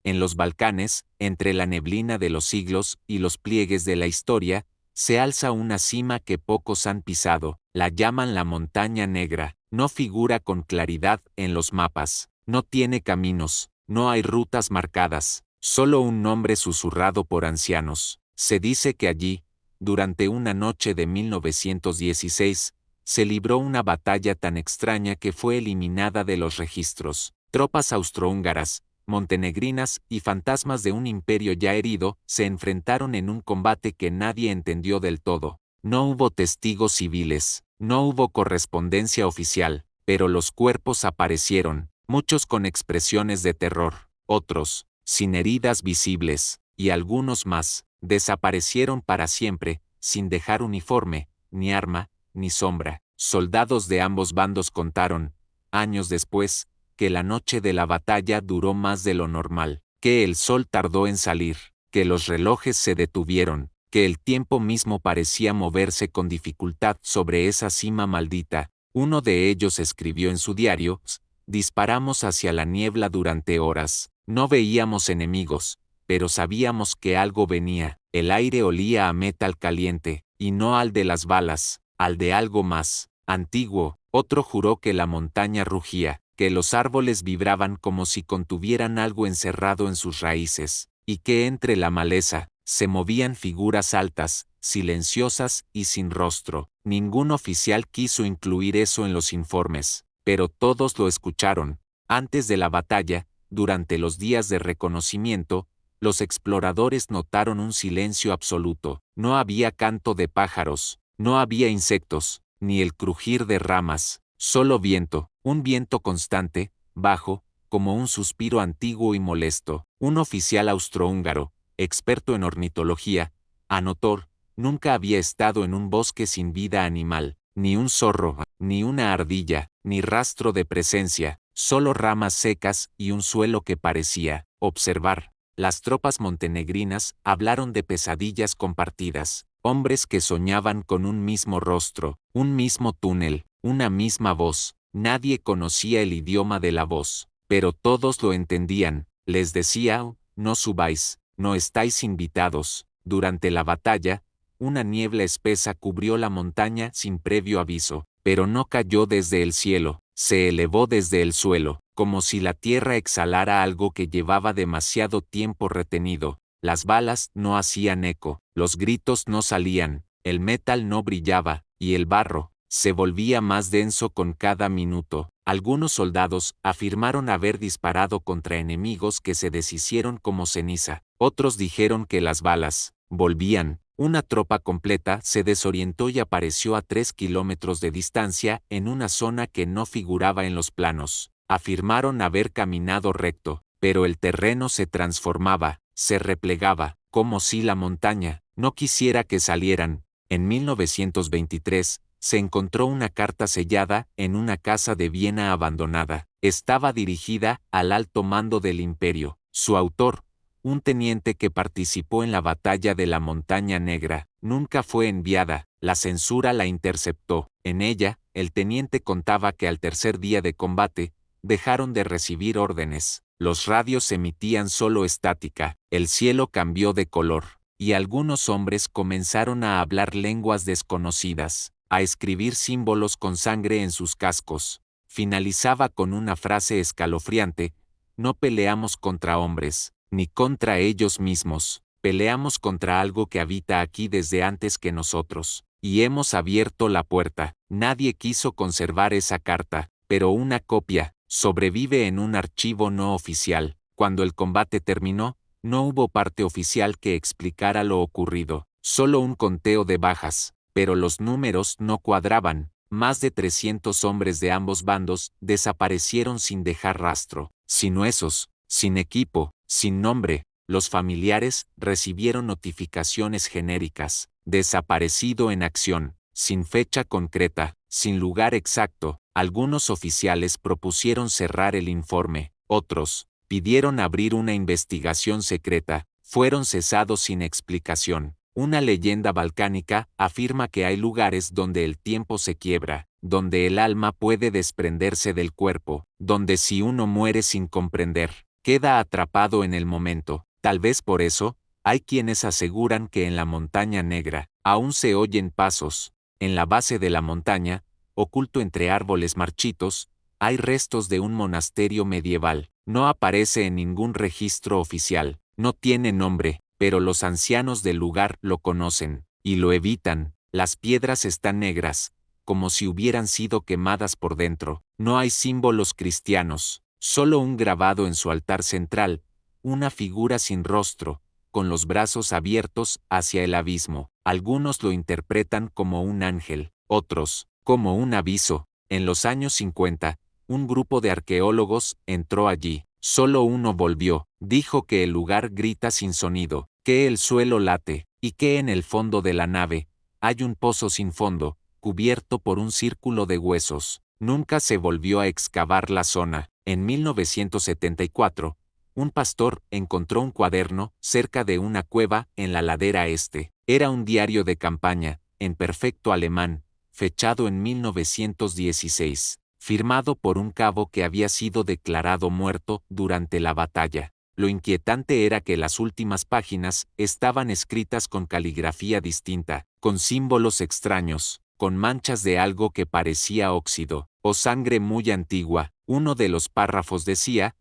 En los Balcanes, entre la neblina de los siglos y los pliegues de la historia, se alza una cima que pocos han pisado, la llaman la Montaña Negra, no figura con claridad en los mapas, no tiene caminos, no hay rutas marcadas, solo un nombre susurrado por ancianos. Se dice que allí, durante una noche de 1916, se libró una batalla tan extraña que fue eliminada de los registros. Tropas austrohúngaras, montenegrinas y fantasmas de un imperio ya herido se enfrentaron en un combate que nadie entendió del todo. No hubo testigos civiles, no hubo correspondencia oficial, pero los cuerpos aparecieron, muchos con expresiones de terror, otros, sin heridas visibles, y algunos más, desaparecieron para siempre, sin dejar uniforme, ni arma, ni sombra. Soldados de ambos bandos contaron, años después, que la noche de la batalla duró más de lo normal, que el sol tardó en salir, que los relojes se detuvieron, que el tiempo mismo parecía moverse con dificultad sobre esa cima maldita. Uno de ellos escribió en su diario: disparamos hacia la niebla durante horas, no veíamos enemigos, pero sabíamos que algo venía, el aire olía a metal caliente, y no al de las balas, al de algo más antiguo. Otro juró que la montaña rugía, que los árboles vibraban como si contuvieran algo encerrado en sus raíces, y que entre la maleza se movían figuras altas, silenciosas y sin rostro. Ningún oficial quiso incluir eso en los informes, pero todos lo escucharon. Antes de la batalla, durante los días de reconocimiento, los exploradores notaron un silencio absoluto. No había canto de pájaros, no había insectos, ni el crujir de ramas, solo viento, un viento constante, bajo, como un suspiro antiguo y molesto. Un oficial austrohúngaro, experto en ornitología, anotó: nunca había estado en un bosque sin vida animal, ni un zorro, ni una ardilla, ni rastro de presencia, solo ramas secas y un suelo que parecía observar. Las tropas montenegrinas hablaron de pesadillas compartidas, hombres que soñaban con un mismo rostro, un mismo túnel, una misma voz. Nadie conocía el idioma de la voz, pero todos lo entendían. Les decía: no subáis, no estáis invitados. Durante la batalla, una niebla espesa cubrió la montaña sin previo aviso, pero no cayó desde el cielo, se elevó desde el suelo, como si la tierra exhalara algo que llevaba demasiado tiempo retenido. Las balas no hacían eco, los gritos no salían, el metal no brillaba, y el barro se volvía más denso con cada minuto. Algunos soldados afirmaron haber disparado contra enemigos que se deshicieron como ceniza. Otros dijeron que las balas volvían. Una tropa completa se desorientó y apareció a 3 kilómetros de distancia en una zona que no figuraba en los planos. Afirmaron haber caminado recto, pero el terreno se transformaba, se replegaba, como si la montaña no quisiera que salieran. En 1923, se encontró una carta sellada en una casa de Viena abandonada. Estaba dirigida al alto mando del imperio. Su autor, un teniente que participó en la batalla de la Montaña Negra, nunca fue enviada. La censura la interceptó. En ella, el teniente contaba que al tercer día de combate, dejaron de recibir órdenes. Los radios emitían solo estática. El cielo cambió de color, y algunos hombres comenzaron a hablar lenguas desconocidas, a escribir símbolos con sangre en sus cascos. Finalizaba con una frase escalofriante: no peleamos contra hombres, ni contra ellos mismos, peleamos contra algo que habita aquí desde antes que nosotros, y hemos abierto la puerta. Nadie quiso conservar esa carta, pero una copia sobrevive en un archivo no oficial. Cuando el combate terminó, no hubo parte oficial que explicara lo ocurrido, solo un conteo de bajas, pero los números no cuadraban. Más de 300 hombres de ambos bandos desaparecieron sin dejar rastro, sin huesos, sin equipo, sin nombre. Los familiares recibieron notificaciones genéricas: desaparecido en acción, sin fecha concreta, sin lugar exacto. Algunos oficiales propusieron cerrar el informe, otros pidieron abrir una investigación secreta. Fueron cesados sin explicación. Una leyenda balcánica afirma que hay lugares donde el tiempo se quiebra, donde el alma puede desprenderse del cuerpo, donde si uno muere sin comprender, queda atrapado en el momento. Tal vez por eso, hay quienes aseguran que en la Montaña Negra, aún se oyen pasos. En la base de la montaña, oculto entre árboles marchitos, hay restos de un monasterio medieval. No aparece en ningún registro oficial, no tiene nombre, pero los ancianos del lugar lo conocen, y lo evitan. Las piedras están negras, como si hubieran sido quemadas por dentro. No hay símbolos cristianos, solo un grabado en su altar central, una figura sin rostro, con los brazos abiertos hacia el abismo. Algunos lo interpretan como un ángel, otros, como un aviso. En los años 50, un grupo de arqueólogos entró allí. Solo uno volvió. Dijo que el lugar grita sin sonido, que el suelo late, y que en el fondo de la nave hay un pozo sin fondo, cubierto por un círculo de huesos. Nunca se volvió a excavar la zona. En 1974, un pastor encontró un cuaderno cerca de una cueva en la ladera este. Era un diario de campaña, en perfecto alemán, fechado en 1916, firmado por un cabo que había sido declarado muerto durante la batalla. Lo inquietante era que las últimas páginas estaban escritas con caligrafía distinta, con símbolos extraños, con manchas de algo que parecía óxido, o sangre muy antigua. Uno de los párrafos decía: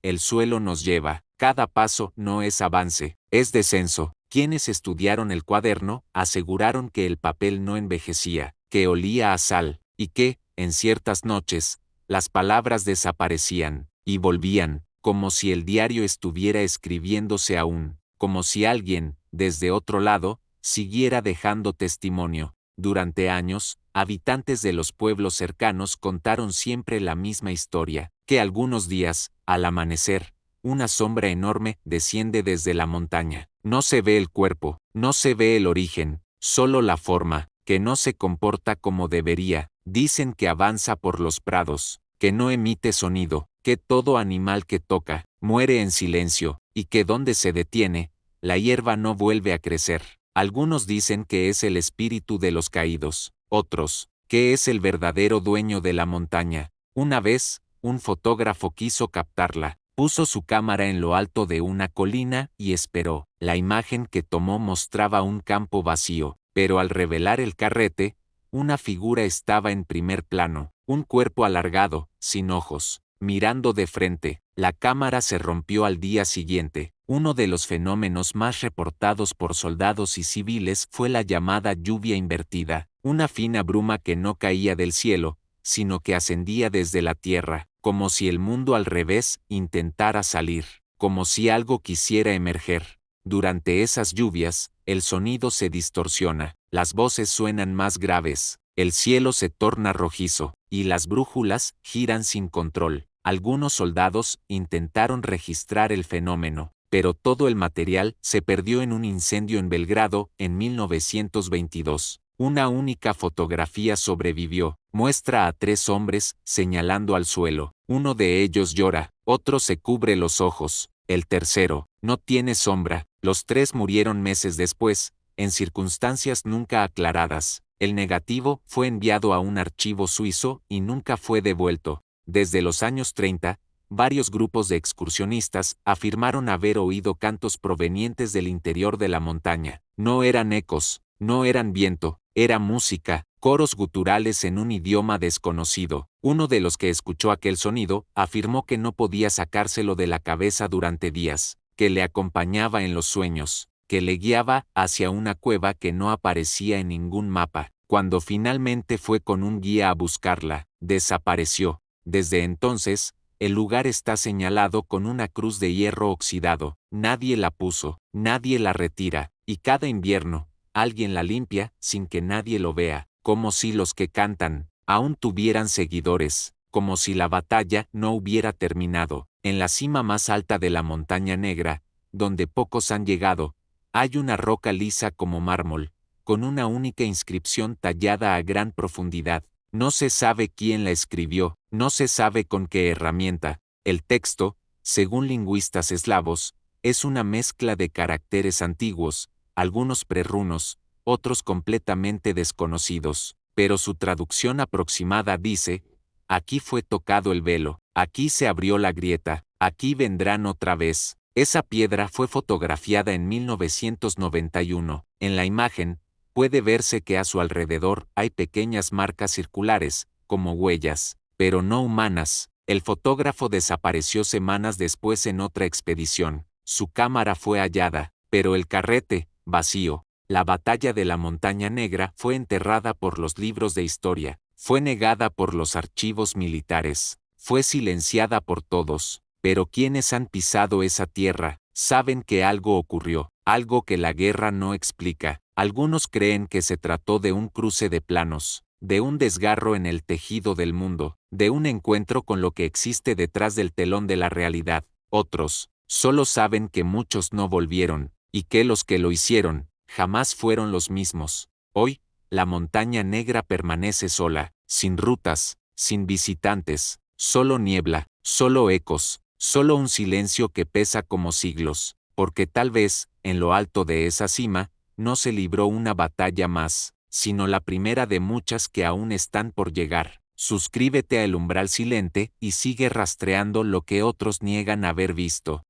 el suelo nos lleva, cada paso no es avance, es descenso. Quienes estudiaron el cuaderno aseguraron que el papel no envejecía, que olía a sal, y que, en ciertas noches, las palabras desaparecían, y volvían, como si el diario estuviera escribiéndose aún, como si alguien, desde otro lado, siguiera dejando testimonio. Durante años, habitantes de los pueblos cercanos contaron siempre la misma historia, que algunos días, al amanecer, una sombra enorme desciende desde la montaña. No se ve el cuerpo, no se ve el origen, solo la forma, que no se comporta como debería. Dicen que avanza por los prados, que no emite sonido, que todo animal que toca, muere en silencio, y que donde se detiene, la hierba no vuelve a crecer. Algunos dicen que es el espíritu de los caídos, otros, que es el verdadero dueño de la montaña. Una vez, un fotógrafo quiso captarla, puso su cámara en lo alto de una colina y esperó. La imagen que tomó mostraba un campo vacío, pero al revelar el carrete, una figura estaba en primer plano, un cuerpo alargado, sin ojos, mirando de frente. La cámara se rompió al día siguiente. Uno de los fenómenos más reportados por soldados y civiles fue la llamada lluvia invertida, una fina bruma que no caía del cielo, sino que ascendía desde la tierra, como si el mundo al revés intentara salir, como si algo quisiera emerger. Durante esas lluvias, el sonido se distorsiona, las voces suenan más graves, el cielo se torna rojizo, y las brújulas giran sin control. Algunos soldados intentaron registrar el fenómeno, pero todo el material se perdió en un incendio en Belgrado en 1922. Una única fotografía sobrevivió, muestra a 3 hombres señalando al suelo. Uno de ellos llora, otro se cubre los ojos, el tercero no tiene sombra. Los 3 murieron meses después, en circunstancias nunca aclaradas. El negativo fue enviado a un archivo suizo y nunca fue devuelto. Desde los años 30, varios grupos de excursionistas afirmaron haber oído cantos provenientes del interior de la montaña. No eran ecos, no eran viento, era música, coros guturales en un idioma desconocido. Uno de los que escuchó aquel sonido afirmó que no podía sacárselo de la cabeza durante días, que le acompañaba en los sueños, que le guiaba hacia una cueva que no aparecía en ningún mapa. Cuando finalmente fue con un guía a buscarla, desapareció. Desde entonces, el lugar está señalado con una cruz de hierro oxidado. Nadie la puso, nadie la retira, y cada invierno, alguien la limpia sin que nadie lo vea, como si los que cantan aún tuvieran seguidores, como si la batalla no hubiera terminado. En la cima más alta de la Montaña Negra, donde pocos han llegado, hay una roca lisa como mármol, con una única inscripción tallada a gran profundidad. No se sabe quién la escribió, no se sabe con qué herramienta. El texto, según lingüistas eslavos, es una mezcla de caracteres antiguos, algunos prerrunos, otros completamente desconocidos, pero su traducción aproximada dice: aquí fue tocado el velo, Aquí se abrió la grieta, aquí vendrán otra vez. Esa piedra fue fotografiada en 1991. En la imagen, puede verse que a su alrededor hay pequeñas marcas circulares, como huellas, pero no humanas. El fotógrafo desapareció semanas después en otra expedición. Su cámara fue hallada, pero el carrete, vacío. La batalla de la Montaña Negra fue enterrada por los libros de historia, fue negada por los archivos militares, fue silenciada por todos. Pero quienes han pisado esa tierra, saben que algo ocurrió, algo que la guerra no explica. Algunos creen que se trató de un cruce de planos, de un desgarro en el tejido del mundo, de un encuentro con lo que existe detrás del telón de la realidad. Otros, solo saben que muchos no volvieron, y que los que lo hicieron, jamás fueron los mismos. Hoy, la Montaña Negra permanece sola, sin rutas, sin visitantes, solo niebla, solo ecos, solo un silencio que pesa como siglos, porque tal vez, en lo alto de esa cima, no se libró una batalla más, sino la primera de muchas que aún están por llegar. Suscríbete a El Umbral Silente y sigue rastreando lo que otros niegan haber visto.